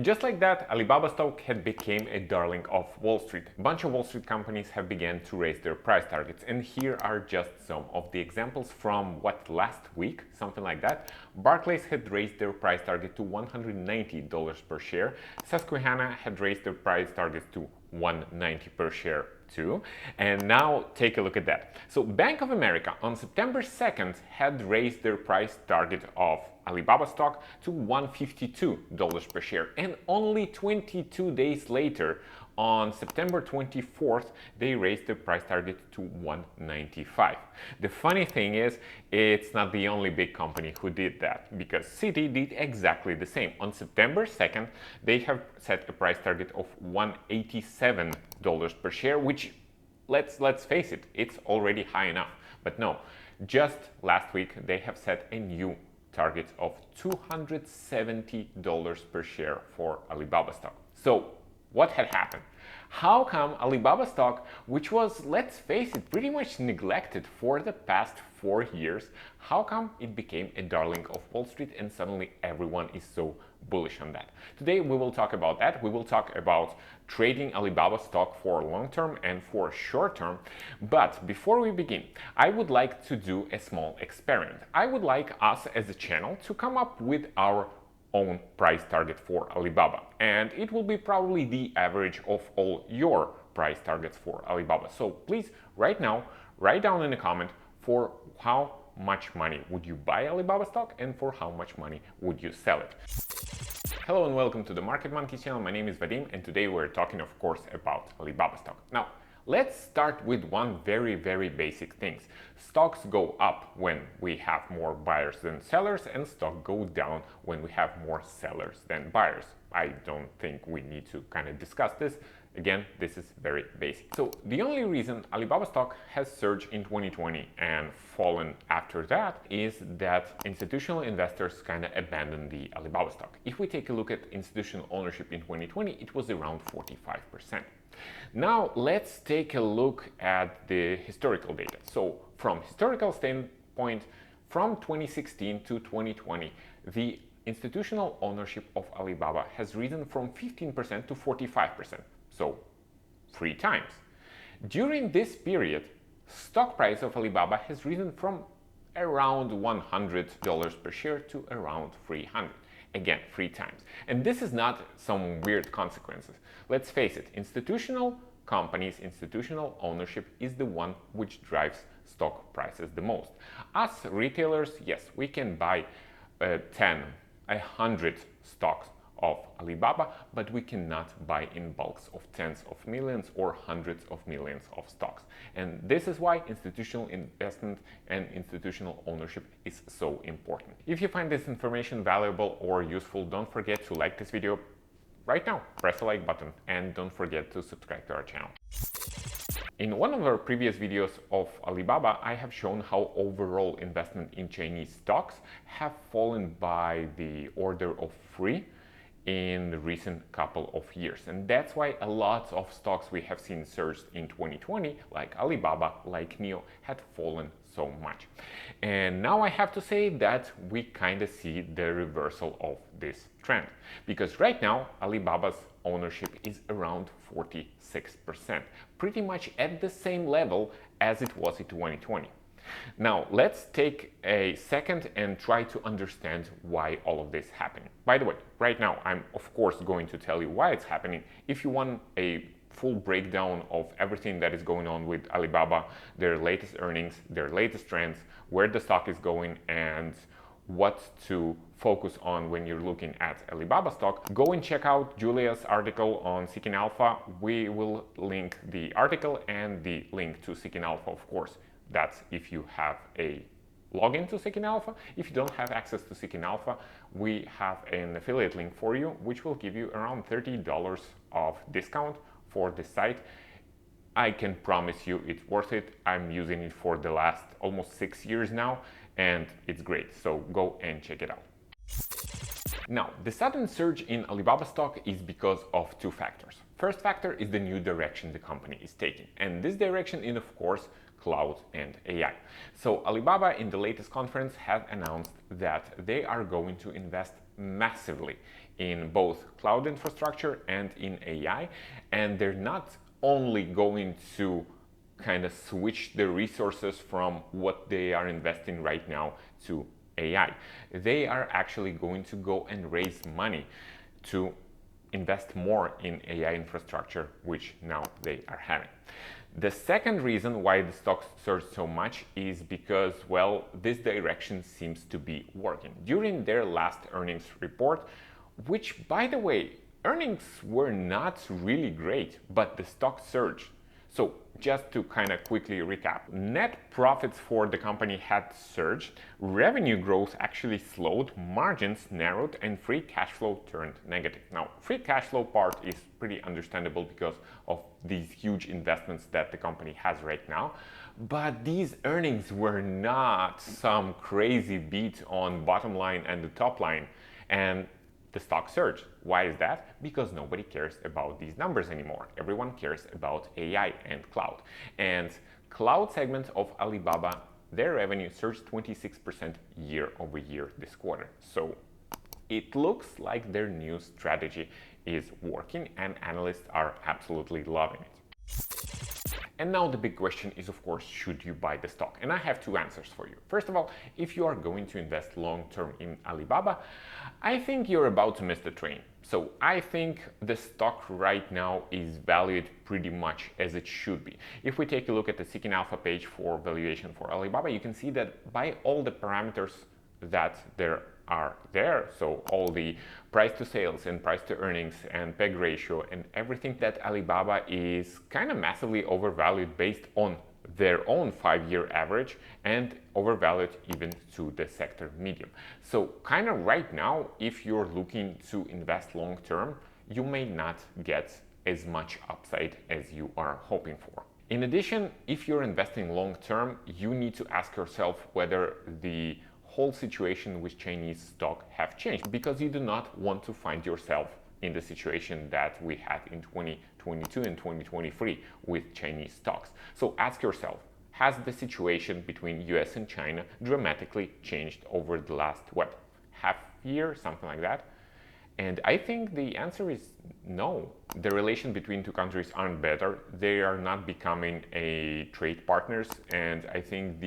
And just like that, Alibaba stock had become a darling of Wall Street. A bunch of Wall Street companies have begun to raise their price targets, and here are just some of the examples from last week, something like that. Barclays had raised their price target to $190 per share. Susquehanna had raised their price targets to $190 per share too. And now take a look at that. So Bank of America on September 2nd had raised their price target of Alibaba stock to $152 per share, and only 22 days later, on September 24th, they raised the price target to $195. The funny thing is, it's not the only big company who did that, because Citi did exactly the same. On September 2nd, they have set a price target of $187 per share, which, let's face it, it's already high enough. But no, just last week, they have set a new target of $270 per share for Alibaba stock. So what had happened? How come Alibaba stock, which was, let's face it, pretty much neglected for the past 4 years, how come it became a darling of Wall Street and suddenly everyone is so bullish on that? Today we will talk about that. We will talk about trading Alibaba stock for long term and for short term. But before we begin, I would like to do a small experiment. I would like us as a channel to come up with our own price target for Alibaba, and it will be probably the average of all your price targets for Alibaba. So please, right now, write down in a comment for how much money would you buy Alibaba stock and for how much money would you sell it. Hello and welcome to the Market Monkeys channel. My name is Vadim, and today we're talking, of course, about Alibaba stock. Now, let's start with one very basic thing. Stocks go up when we have more buyers than sellers, and stock go down when we have more sellers than buyers. I don't think we need to kind of discuss this. Again, this is very basic. So the only reason Alibaba stock has surged in 2020 and fallen after that is that institutional investors kind of abandoned the Alibaba stock. If we take a look at institutional ownership in 2020, it was around 45%. Now let's take a look at the historical data. So from historical standpoint, from 2016 to 2020, the institutional ownership of Alibaba has risen from 15% to 45%, so 3 times. During this period, stock price of Alibaba has risen from around $100 per share to around $300. Again, 3 times. And this is not some weird consequences. Let's face it, institutional companies, institutional ownership is the one which drives stock prices the most. Us retailers, yes, we can buy 10, 100 stocks of Alibaba, but we cannot buy in bulks of tens of millions or hundreds of millions of stocks. And this is why institutional investment and institutional ownership is so important. If you find this information valuable or useful, don't forget to like this video right now. Press the like button and don't forget to subscribe to our channel. In one of our previous videos of Alibaba, I have shown how overall investment in Chinese stocks have fallen by the order of 3 in the recent couple of years. And that's why a lot of stocks we have seen surged in 2020, like Alibaba, like NIO, had fallen so much. And now I have to say that we kind of see the reversal of this trend, because right now Alibaba's ownership is around 46%, pretty much at the same level as it was in 2020. Now, let's take a second and try to understand why all of this is happening. By the way, right now, I'm of course going to tell you why it's happening. If you want a full breakdown of everything that is going on with Alibaba, their latest earnings, their latest trends, where the stock is going, and what to focus on when you're looking at Alibaba stock, go and check out Julia's article on Seeking Alpha. We will link the article and the link to Seeking Alpha, of course. That's if you have a login to Seeking Alpha. If you don't have access to Seeking Alpha, we have an affiliate link for you, which will give you around $30 of discount for the site. I can promise you it's worth it. I'm using it for the last almost 6 years now, and it's great. So go and check it out. Now, the sudden surge in Alibaba stock is because of 2 factors. First factor is the new direction the company is taking, and this direction is, of course, cloud and AI. So Alibaba in the latest conference has announced that they are going to invest massively in both cloud infrastructure and in AI, and they're not only going to kind of switch the resources from what they are investing right now to AI. They are actually going to go and raise money to invest more in AI infrastructure, which now they are having. The second reason why the stocks surged so much is because, well, this direction seems to be working. During their last earnings report, which, by the way, earnings were not really great, but the stock surged. So just to kind of quickly recap, net profits for the company had surged, revenue growth actually slowed, margins narrowed, and free cash flow turned negative. Now, free cash flow part is pretty understandable because of these huge investments that the company has right now. But these earnings were not some crazy beat on bottom line and the top line. And the stock surged. Why is that? Because nobody cares about these numbers anymore. Everyone cares about AI and cloud. And cloud segment of Alibaba, their revenue surged 26% year over year this quarter. So it looks like their new strategy is working and analysts are absolutely loving it. And now the big question is, of course, should you buy the stock? And I have two answers for you. First of all, if you are going to invest long-term in Alibaba, I think you're about to miss the train. So I think the stock right now is valued pretty much as it should be. If we take a look at the Seeking Alpha page for valuation for Alibaba, you can see that by all the parameters that there are there, so all the price to sales and price to earnings and PEG ratio and everything, that Alibaba is kind of massively overvalued based on their own 5-year average and overvalued even to the sector medium. So kind of right now, if you're looking to invest long term, you may not get as much upside as you are hoping for. In addition, if you're investing long term, you need to ask yourself whether the whole situation with Chinese stock have changed, because you do not want to find yourself in the situation that we had in 2022 and 2023 with Chinese stocks. So ask yourself, has the situation between US and China dramatically changed over the last, half year, something like that? And I think the answer is no. The relation between two countries aren't better. They are not becoming a trade partners, and I think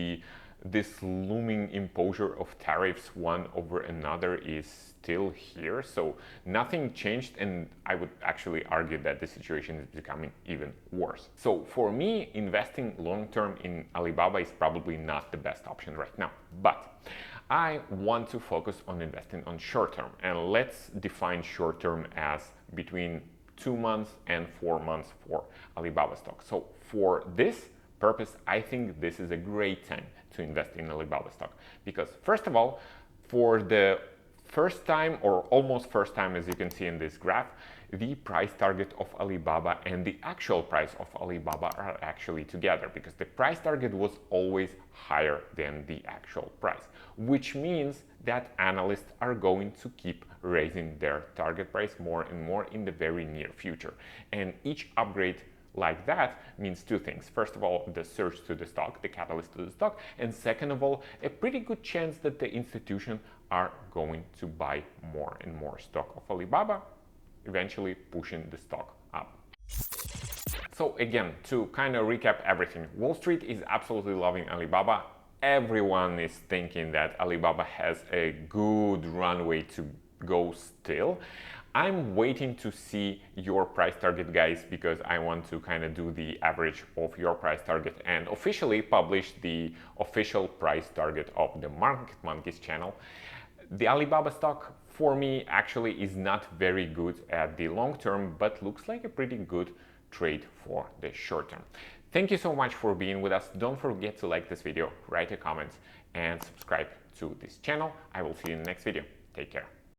this looming imposure of tariffs one over another is still here. So nothing changed, and I would actually argue that the situation is becoming even worse. So for me, investing long-term in Alibaba is probably not the best option right now, but I want to focus on investing on short-term, and let's define short-term as between 2 months and 4 months for Alibaba stock. So for this purpose, I think this is a great time to invest in Alibaba stock, because first of all, for the first time or almost first time, as you can see in this graph, the price target of Alibaba and the actual price of Alibaba are actually together, because the price target was always higher than the actual price, which means that analysts are going to keep raising their target price more and more in the very near future. And each upgrade like that means two things. First of all, the surge to the stock, the catalyst to the stock, and second of all, a pretty good chance that the institution are going to buy more and more stock of Alibaba, eventually pushing the stock up. So again, to kind of recap everything, Wall Street is absolutely loving Alibaba. Everyone is thinking that Alibaba has a good runway to go still. I'm waiting to see your price target, guys, because I want to kind of do the average of your price target and officially publish the official price target of the Market Monkeys channel. The Alibaba stock, for me, actually is not very good at the long term, but looks like a pretty good trade for the short term. Thank you so much for being with us. Don't forget to like this video, write a comment, and subscribe to this channel. I will see you in the next video. Take care.